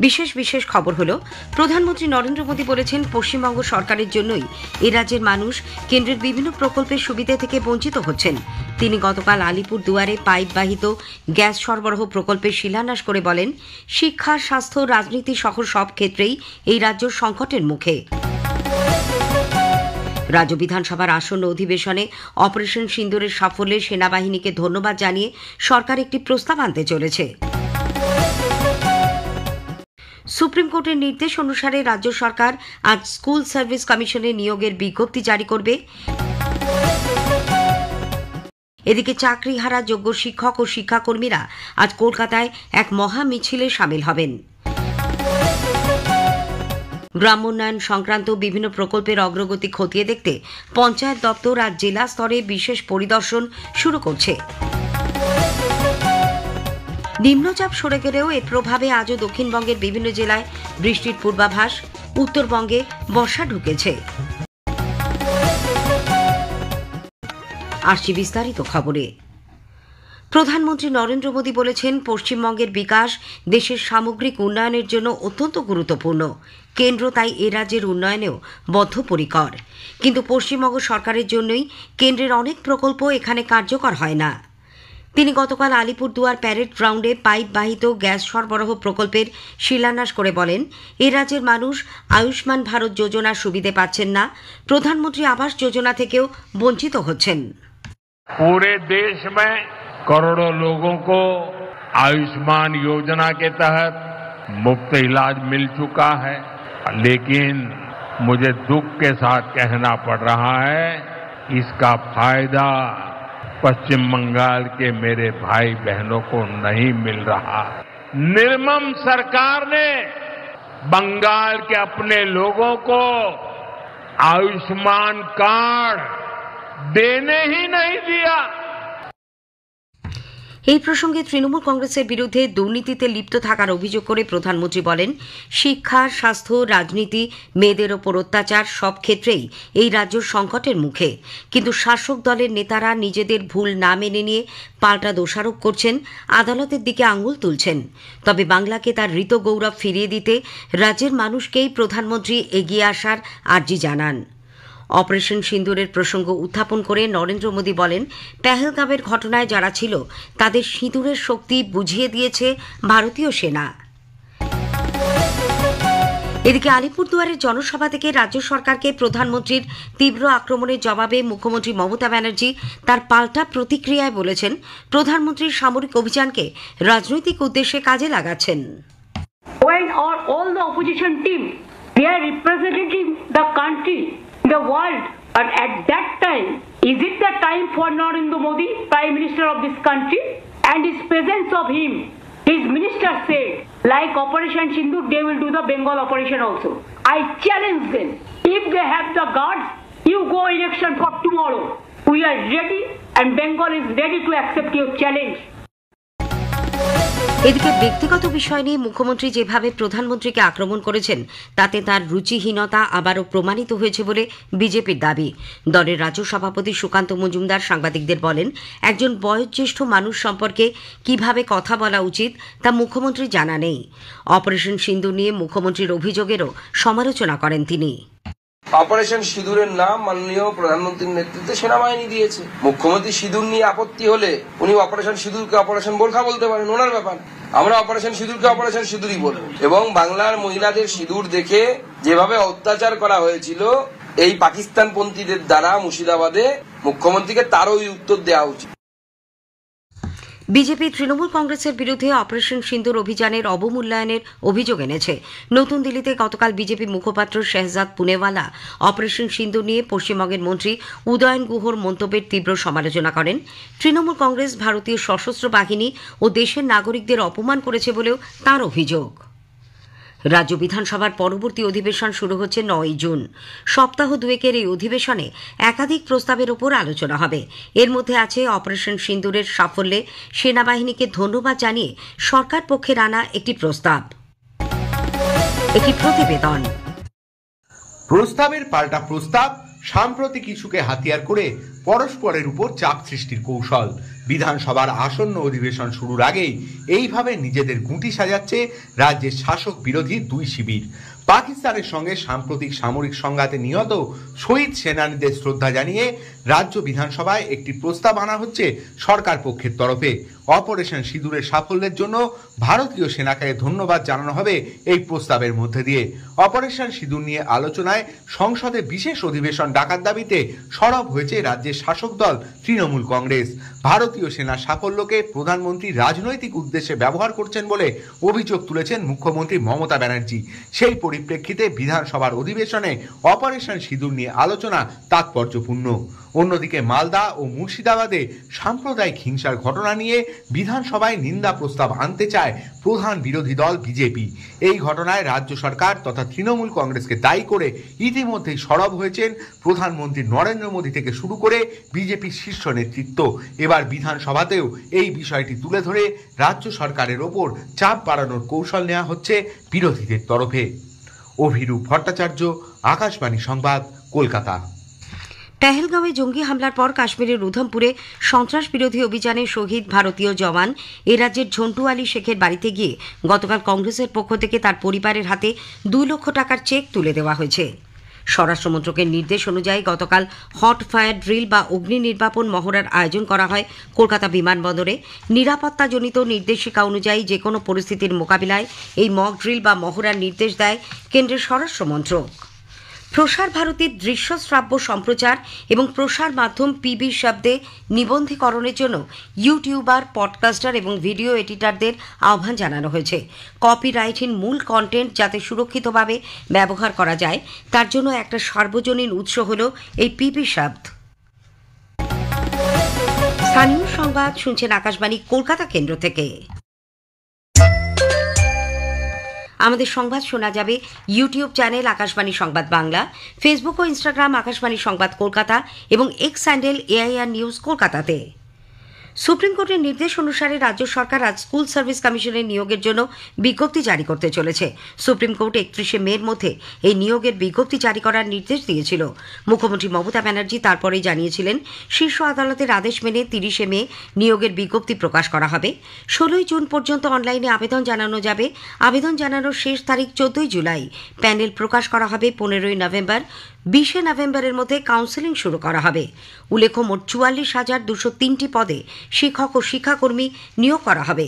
বিশেষ বিশেষ খবর হলো, প্রধানমন্ত্রী নরেন্দ্র মোদী বলেছেন পশ্চিমবঙ্গ সরকারের জন্যই এই রাজ্যের মানুষ কেন্দ্রের বিভিন্ন প্রকল্পের সুবিধা থেকে বঞ্চিত হচ্ছেন। তিনি গতকাল আলিপুর দুয়ারে পাইপ বাহিত গ্যাস সরবরাহ প্রকল্পের শিলান্যাস করে বলেন, শিক্ষা, স্বাস্থ্য, রাজনীতি সহ সব ক্ষেত্রেই এই রাজ্য সংকটের মুখে। রাজ্য বিধানসভার আসন্ন অধিবেশনে অপারেশন সিন্দুরের সাফল্যে সেনাবাহিনীকে ধন্যবাদ জানিয়ে সরকার একটি প্রস্তাব আনতে চলেছে। সুপ্রিম কোর্টের নির্দেশ অনুসারে রাজ্য সরকার আজ স্কুল সার্ভিস কমিশনের নিয়োগের বিজ্ঞপ্তি জারি করবে। এদিকে চাকরিহারা যোগ্য শিক্ষক ও শিক্ষাকর্মীরা আজ কলকাতায় এক মহা মিছিলে সামিল হবেন। গ্রামোন্নয়ন সংক্রান্ত বিভিন্ন প্রকল্পের অগ্রগতি খতিয়ে দেখতে পঞ্চায়েত দপ্তর আজ জেলা স্তরে বিশেষ পরিদর্শন শুরু করছে। নিম্নচাপ সরে গেলেও এর প্রভাবে আজও দক্ষিণবঙ্গের বিভিন্ন জেলায় বৃষ্টির পূর্বাভাস। উত্তরবঙ্গে বর্ষা ঢুকেছে। আসছি বিস্তারিত খবরে। প্রধানমন্ত্রী নরেন্দ্র মোদী বলেছেন, পশ্চিমবঙ্গের বিকাশ দেশের সামগ্রিক উন্নয়নের জন্য অত্যন্ত গুরুত্বপূর্ণ। কেন্দ্র তাই এ রাজ্যের উন্নয়নেও বদ্ধপরিকর। কিন্তু পশ্চিমবঙ্গ সরকারের জন্যই কেন্দ্রের অনেক প্রকল্প এখানে কার্যকর হয় না। তিনি গতকাল আলিপুরদুয়ার প্যারেড গ্রাউন্ডে পাইপ বাহিত গ্যাস সরবরাহ প্রকল্পের শিলান্যাস করে বলেন, এ রাজ্যের মানুষ আয়ুষ্মান ভারত যোজনার সুবিধে পাচ্ছেন না, প্রধানমন্ত্রী আবাস যোজনা থেকেও বঞ্চিত হচ্ছেন। पूरे देश में करोड़ों लोगों को आयुष्मान योजना के तहत मुफ्त इलाज मिल चुका है, लेकिन मुझे दुख के साथ कहना पड़ रहा है, इसका फायदा पश्चिम बंगाल के मेरे भाई बहनों को नहीं मिल रहा। निर्मम सरकार ने बंगाल के अपने लोगों को आयुष्मान कार्ड देने ही नहीं दिया। এই প্রসঙ্গে তৃণমূল কংগ্রেসের বিরুদ্ধে দুর্নীতিতে লিপ্ত থাকার অভিযোগ করে প্রধানমন্ত্রী বলেন, শিক্ষা, স্বাস্থ্য, রাজনীতি, মেয়েদের ওপর অত্যাচার সব ক্ষেত্রেই এই রাজ্য সংকটের মুখে। কিন্তু শাসক দলের নেতারা নিজেদের ভুল না মেনে নিয়ে পাল্টা দোষারোপ করছেন, আদালতের দিকে আঙুল তুলছেন। তবে বাংলাকে তার ঋত গৌরব ফিরিয়ে দিতে রাজ্যের মানুষকেই প্রধানমন্ত্রী এগিয়ে আসার আর্জি জানান। অপারেশন সিন্দুরের প্রসঙ্গ উত্থাপন করে নরেন্দ্র মোদী বলেন, পেহেলগাঁওয়ের ঘটনায় যারা ছিল তাদের সিঁদুরের শক্তি বুঝিয়ে দিয়েছে ভারতীয় সেনা। এদিকে আলিপুরদুয়ারের জনসভা থেকে রাজ্য সরকারকে প্রধানমন্ত্রীর তীব্র আক্রমণের জবাবে মুখ্যমন্ত্রী মমতা ব্যানার্জি তার পাল্টা প্রতিক্রিয়ায় বলেছেন, প্রধানমন্ত্রীর সামরিক অভিযানকে রাজনৈতিক উদ্দেশ্যে কাজে লাগাচ্ছেন। When all the opposition team, they are representing the country, the world, and at that time, is it the time for Narendra Modi, Prime Minister of this country, and his presence of him? His minister said, like Operation Sindoor, they will do the Bengal operation also. I challenge them. If they have the guards, you go election for tomorrow. We are ready, and Bengal is ready to accept your challenge. এদিকে ব্যক্তিগত বিষয় নিয়ে মুখ্যমন্ত্রী যেভাবে প্রধানমন্ত্রীকে আক্রমণ করেছেন তাতে তার রুচিহীনতা আবারও প্রমাণিত হয়েছে বলে বিজেপির দাবি। দলের রাজ্য সভাপতি সুকান্ত মজুমদার সাংবাদিকদের বলেন, একজন বয়োজ্যেষ্ঠ মানুষ সম্পর্কে কিভাবে কথা বলা উচিত তা মুখ্যমন্ত্রীর জানা নেই। অপারেশন সিন্দুর নিয়ে মুখ্যমন্ত্রীর অভিযোগেরও সমালোচনা করেন তিনি। অপারেশন সিঁদুরের নাম মাননীয় প্রধানমন্ত্রীর নেতৃত্বে সেনাবাহিনী দিয়েছে। মুখ্যমন্ত্রী সিঁদুর নিয়ে আপত্তি হলে উনি অপারেশন সিঁদুরকে অপারেশন বোরখা বলতে পারেন, ওনার ব্যাপার। আমরা অপারেশন সিঁদুরকে অপারেশন সিঁদুরই বলবো। এবং বাংলার মহিলাদের সিঁদুর দেখে যেভাবে অত্যাচার করা হয়েছিল এই পাকিস্তানপন্থীদের দ্বারা মুর্শিদাবাদে, মুখ্যমন্ত্রীকে তারও উত্তর দেওয়া উচিত। বিজেপি তৃণমূল কংগ্রেসের বিরুদ্ধে অপারেশন সিন্দুর অভিযানের অবমূল্যায়নের অভিযোগ এনেছে। নতুন দিল্লিতে গতকাল বিজেপি মুখপাত্র শেহজাদ পুনেওয়ালা অপারেশন সিন্দুর নিয়ে পশ্চিমবঙ্গের মন্ত্রী উদয়ন গুহর মন্তব্যের তীব্র সমালোচনা করেন। তৃণমূল কংগ্রেস ভারতীয় সশস্ত্র বাহিনী ও দেশের নাগরিকদের অপমান করেছে বলেও তাঁর অভিযোগ। রাজ্য বিধানসভার পরবর্তী অধিবেশন শুরু হচ্ছে 9 জুন। সপ্তাহ দুয়েকের এই অধিবেশনে একাধিক প্রস্তাবের ওপর আলোচনা হবে। এর মধ্যে আছে অপারেশন সিন্দুরের সাফল্যে সেনাবাহিনীকে ধন্যবাদ জানিয়ে সরকার পক্ষের আনা একটি প্রস্তাব। একটি প্রতিবেদন। প্রস্তাবের পাল্টা প্রস্তাব সাম্প্রতিক ইস্যুকে হাতিয়ার করে পরস্পরের উপর চাপ সৃষ্টির কৌশল। বিধানসভার আসন্ন অধিবেশন শুরুর আগেই এইভাবে নিজেদের গুঁটি সাজাচ্ছে রাজ্যের শাসক বিরোধী দুই শিবির। পাকিস্তানের সঙ্গে সাম্প্রতিক সামরিক সংঘাতে নিহত শহীদ সেনানীদের শ্রদ্ধা জানিয়ে রাজ্য বিধানসভায় একটি প্রস্তাব আনা হচ্ছে সরকার পক্ষের তরফে। অপারেশন সিঁদুরের সাফল্যের জন্য ভারতীয় সেনাকে ধন্যবাদ জানানো হবে এই প্রস্তাবের মধ্যে দিয়ে। অপারেশন সিঁদুর নিয়ে আলোচনায় সংসদে বিশেষ অধিবেশন ডাকার দাবিতে সরব হয়েছে রাজ্যের শাসক দল তৃণমূল কংগ্রেস। ভারতীয় সেনার সাফল্যকে প্রধানমন্ত্রী রাজনৈতিক উদ্দেশ্যে ব্যবহার করছেন বলে অভিযোগ তুলেছেন মুখ্যমন্ত্রী মমতা ব্যানার্জি। সেই পরিপ্রেক্ষিতে বিধানসভার অধিবেশনে অপারেশন সিঁদুর নিয়ে আলোচনা তাৎপর্যপূর্ণ। অন্যদিকে মালদা ও মুর্শিদাবাদে সাম্প্রদায়িক হিংসার ঘটনা নিয়ে বিধানসভায় নিন্দা প্রস্তাব আনতে চায় প্রধান বিরোধী দল বিজেপি। এই ঘটনায় রাজ্য সরকার তথা তৃণমূল কংগ্রেসকে দায়ী করে ইতিমধ্যেই সরব হয়েছেন প্রধানমন্ত্রী নরেন্দ্র মোদী থেকে শুরু করে বিজেপির শীর্ষ নেতৃত্ব। এবার বিধানসভাতেও এই বিষয়টি তুলে ধরে রাজ্য সরকারের ওপর চাপ বাড়ানোর কৌশল নেওয়া হচ্ছে বিরোধীদের তরফে। অভিরূপ ভট্টাচার্য, আকাশবাণী সংবাদ, কলকাতা। পেহেলগাঁওয়ে জঙ্গি হামলার পর কাশ্মীরের উধমপুরে সন্ত্রাস বিরোধী অভিযানে শহীদ ভারতীয় জওয়ান এ রাজ্যের ঝন্টু আলী শেখের বাড়িতে গিয়ে গতকাল কংগ্রেসের পক্ষ থেকে তার পরিবারের হাতে 2 লক্ষ টাকার চেক তুলে দেওয়া হয়েছে। স্বরাষ্ট্র মন্ত্রকের নির্দেশ অনুযায়ী গতকাল হট ফায়ার ড্রিল বা অগ্নি নির্বাপন মহড়ার আয়োজন করা হয় কলকাতা বিমানবন্দরে। নিরাপত্তাজনিত নির্দেশিকা অনুযায়ী যে কোনো পরিস্থিতির মোকাবিলায় এই মক ড্রিল বা মহড়ার নির্দেশ দেয় কেন্দ্রের স্বরাষ্ট্র মন্ত্রক। প্রসার ভারতীর দৃশ্য শ্রাব্য সম্প্রচার এবং প্রসার মাধ্যম পিবি শব্দে নিবন্ধীকরণের জন্য ইউটিউবার, পডকাস্টার এবং ভিডিও এডিটরদের আহ্বান জানানো হয়েছে। কপিরাইটহীন মূল কন্টেন্ট যাতে সুরক্ষিতভাবে ব্যবহার করা যায় তার জন্য একটা সার্বজনীন উৎস হল এই পিবি শব্দ। স্থানীয় সংবাদ শুনছেন আকাশবাণী কলকাতা কেন্দ্র থেকে। আমাদের সংবাদ শোনা যাবে ইউটিউব চ্যানেল আকাশবাণী সংবাদ বাংলা, ফেসবুক ও ইনস্টাগ্রাম আকাশবাণী সংবাদ কলকাতা এবং এক্স হ্যান্ডেল এআইআর নিউজ কলকাতাতে। সুপ্রিম কোর্টের নির্দেশ অনুসারে রাজ্য সরকার আজ স্কুল সার্ভিস কমিশনের নিয়োগের জন্য বিজ্ঞপ্তি জারি করতে চলেছে। সুপ্রিম কোর্ট 31শে মের মধ্যে এই নিয়োগের বিজ্ঞপ্তি জারি করার নির্দেশ দিয়েছিল। মুখ্যমন্ত্রী মমতা ব্যানার্জি তারপরেই জানিয়েছিলেন শীর্ষ আদালতের আদেশ মেনে 30শে মে নিয়োগের বিজ্ঞপ্তি প্রকাশ করা হবে। 16ই জুন পর্যন্ত অনলাইনে আবেদন জানানো যাবে। আবেদন জানানোর শেষ তারিখ 14ই জুলাই। প্যানেল প্রকাশ করা হবে 15ই নভেম্বর। 20শে নভেম্বরের মধ্যে কাউন্সেলিং শুরু করা হবে। উল্লেখ্য, মোট 44,203টি পদে শিক্ষক ও শিক্ষাকর্মী নিয়োগ করা হবে।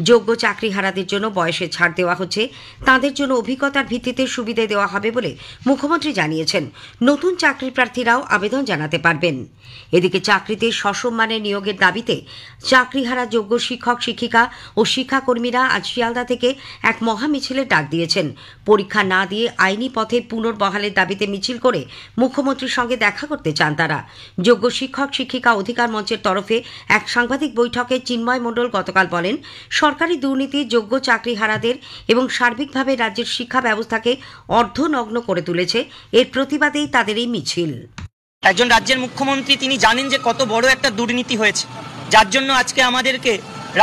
যোগ্য চাকরিহারাদের জন্য বয়সে ছাড় দেওয়া হচ্ছে। তাঁদের জন্য অভিজ্ঞতার ভিত্তিতে সুবিধা দেওয়া হবে বলে মুখ্যমন্ত্রী জানিয়েছেন। নতুন চাকরি প্রার্থীরাও আবেদন জানাতে পারবেন। এদিকে চাকরিতে সসম্মানে নিয়োগের দাবিতে চাকরিহারা যোগ্য শিক্ষক, শিক্ষিকা ও শিক্ষাকর্মীরা আজ শিয়ালদা থেকে এক মহা মিছিলের ডাক দিয়েছেন। পরীক্ষা না দিয়ে আইনি পথে পুনর্বহালের দাবিতে মিছিল করে মুখ্যমন্ত্রীর সঙ্গে দেখা করতে চান তারা। যোগ্য শিক্ষক শিক্ষিকা অধিকার মঞ্চের তরফে এক সাংবাদিক বৈঠকে চিন্ময় মণ্ডল গতকাল বলেন, সরকারি দুর্নীতি যোগ্য চাকরিহারাদের এবং সার্বিকভাবে রাজ্যের শিক্ষা ব্যবস্থাকে অর্ধনগ্ন করে তুলেছে। এর প্রতিবাদেই তাদের এই মিছিল। একজন রাজ্যের মুখ্যমন্ত্রী তিনি জানেন যে কত বড় একটা দুর্নীতি হয়েছে, যার জন্য আজকে আমাদেরকে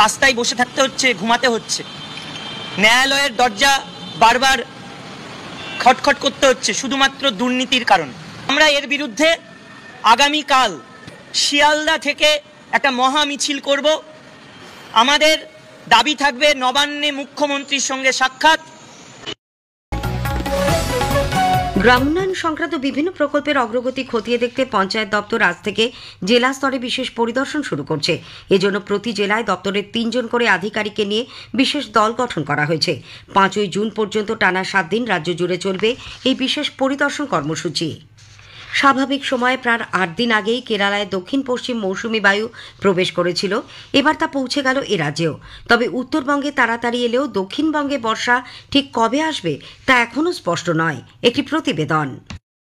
রাস্তায় বসে থাকতে হচ্ছে, ঘুমাতে হচ্ছে। ন্যায়ালয়ের দরজা বারবার খটখট করতে হচ্ছে শুধুমাত্র দুর্নীতির কারণ। আমরা এর বিরুদ্ধে আগামীকাল শিয়ালদা থেকে একটা মহা মিছিল করব। আমাদের দাবি থাকবে নবান্নে মুখ্যমন্ত্রীর সঙ্গে সাক্ষাৎ। গ্রামোন্নয়ন সংক্রান্ত বিভিন্ন প্রকল্পের অগ্রগতি খতিয়ে দেখতে পঞ্চায়েত দপ্তর আজ থেকে জেলা স্তরে বিশেষ পরিদর্শন শুরু করছে। এজন্য প্রতি জেলায় দপ্তরের 3 জন করে আধিকারিককে নিয়ে বিশেষ দল গঠন করা হয়েছে। 5ই জুন পর্যন্ত টানা 7 দিন রাজ্য জুড়ে চলবে এই বিশেষ পরিদর্শন কর্মসূচি। স্বাভাবিক সময়ে প্রায় 8 দিন আগেই কেরালায় দক্ষিণ পশ্চিম মৌসুমী বায়ু প্রবেশ করেছিল। এবার তা পৌঁছে গেল এ রাজ্যেও। তবে উত্তরবঙ্গে তাড়াতাড়ি এলেও দক্ষিণবঙ্গে বর্ষা ঠিক কবে আসবে তা এখনও স্পষ্ট নয়। একটি প্রতিবেদন।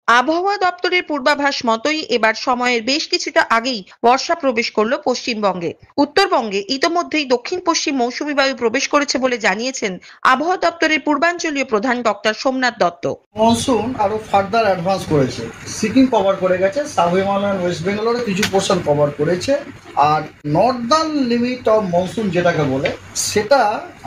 আবহাওয়া দপ্তরের পূর্বাভাস মতোই এবার সময়ের বেশ কিছুটা আগেই বর্ষা প্রবেশ করলো পশ্চিমবঙ্গে। উত্তরবঙ্গে ইতোমধ্যেই দক্ষিণ পশ্চিম মৌসুমী বায়ু প্রবেশ করেছে বলে জানিয়েছেন আবহাওয়া দপ্তরের পূর্বাঞ্চলীয় প্রধান ডক্টর সোমনাথ দত্ত। মনসুন আরো ফার্দার অ্যাডভান্স করেছে, সিকিম কভার করে গেছে, সাউথ হিমালয়ান ওয়েস্ট বেঙ্গলের কিছু পোর্শন কভার করেছে, আর নর্দার্ন লিমিট অফ মনসুন যেটাকে বলে সেটা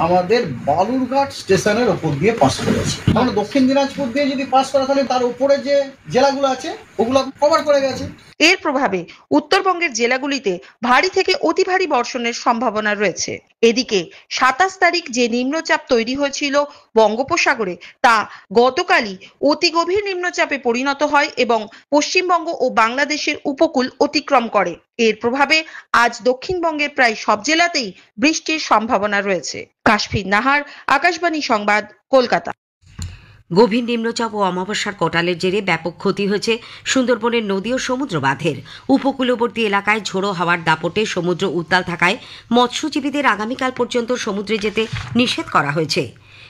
আমাদের বালুরঘাট স্টেশনের ওপর দিয়ে পাস করেছে। আমরা দক্ষিণ দিনাজপুর দিয়ে যদি পাস করা তাহলে তার উপরে যে জেলাগুলো আছে ওগুলো কভার করে গেছে। এর প্রভাবে উত্তরবঙ্গের জেলাগুলিতে ভারী থেকে অতি ভারী বর্ষণের সম্ভাবনা রয়েছে। এদিকে 27 তারিখ যে নিম্নচাপ তৈরি হয়েছিল বঙ্গোপসাগরে তা গতকালই অতি গভীর নিম্নচাপে পরিণত হয় এবং পশ্চিমবঙ্গ ও বাংলাদেশের উপকূল অতিক্রম করে। এর প্রভাবে আজ দক্ষিণবঙ্গের প্রায় সব জেলাতেই বৃষ্টির সম্ভাবনা রয়েছে। কাশফির নাহার, আকাশবাণী সংবাদ, কলকাতা। গভীর নিম্নচাপ ও অমাবস্যার কোটালের জেরে ব্যাপক ক্ষতি হয়েছে সুন্দরবনের নদী ও সমুদ্র বাঁধের। উপকূলবর্তী এলাকায় ঝোড়ো হাওয়ার দাপটে সমুদ্র উত্তাল থাকায় মৎস্যজীবীদের আগামীকাল পর্যন্ত সমুদ্রে যেতে নিষেধ করা হয়েছে।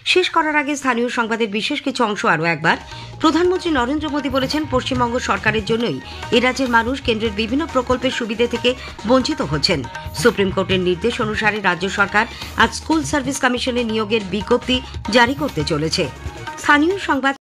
শেষ করার আগে স্থানীয় সংবাদের বিশেষ কিছু অংশ আরও একবার। প্রধানমন্ত্রী নরেন্দ্র মোদী বলেছেন, পশ্চিমবঙ্গ সরকারের জন্যই এ রাজ্যের মানুষ কেন্দ্রের বিভিন্ন প্রকল্পের সুবিধে থেকে বঞ্চিত হচ্ছেন। সুপ্রিম কোর্টের নির্দেশ অনুসারে রাজ্য সরকার আজ স্কুল সার্ভিস কমিশনের নিয়োগের বিজ্ঞপ্তি জারি করতে চলেছে। স্থানীয় সংবাদ